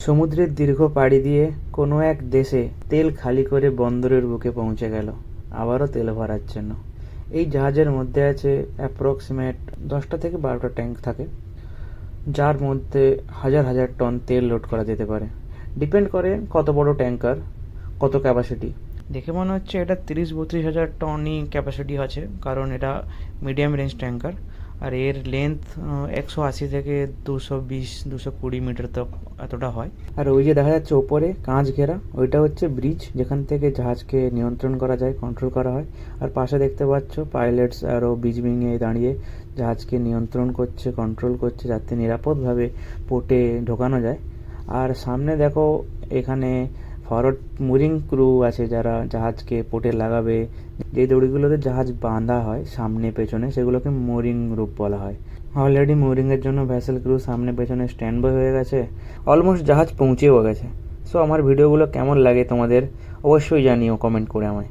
সমুদ্রের দীর্ঘ পাড়ি দিয়ে কোনো এক দেশে তেল খালি করে বন্দরের বুকে পৌঁছে গেল আবারও তেল ভরার জন্য। এই জাহাজের মধ্যে আছে অ্যাপ্রক্সিমেট 10টা থেকে 12টা ট্যাঙ্ক থাকে, যার মধ্যে হাজার হাজার টন তেল লোড করা যেতে পারে। ডিপেন্ড করে কত বড় ট্যাঙ্কার, কত ক্যাপাসিটি। দেখে মনে হচ্ছে এটা 30-32 হাজার টনই ক্যাপাসিটি আছে, কারণ এটা মিডিয়াম রেঞ্জ ট্যাঙ্কার। আর এর লেন্থ 180 থেকে 220-220 মিটার তক এতটা হয়। আর ওই যে দেখা যাচ্ছে ওপরে কাঁচ ঘেরা, ওইটা হচ্ছে ব্রিজ, যেখান থেকে জাহাজকে নিয়ন্ত্রণ করা যায়, কন্ট্রোল করা হয়। আর পাশে দেখতে পাচ্ছ পাইলটস আরও ব্রিজ ভেঙে দাঁড়িয়ে জাহাজকে নিয়ন্ত্রণ করছে, কন্ট্রোল করছে, যাতে নিরাপদভাবে পোর্টে ঢোকানো যায়। আর সামনে দেখো এখানে ফরওয়ার্ড মুরিং ক্রু আছে, যারা জাহাজকে পোর্টে লাগাবে। যে দড়িগুলোতে জাহাজ বাঁধা হয় সামনে পেছনে, সেগুলোকে মুরিং রূপ বলা হয়। অলরেডি মুরিংয়ের জন্য ভ্যাসেল ক্রু সামনে পেছনে স্ট্যান্ড বাই হয়ে গেছে, অলমোস্ট জাহাজ পৌঁছেও গেছে। সো আমার ভিডিওগুলো কেমন লাগে তোমাদের অবশ্যই জানিও কমেন্ট করে আমায়।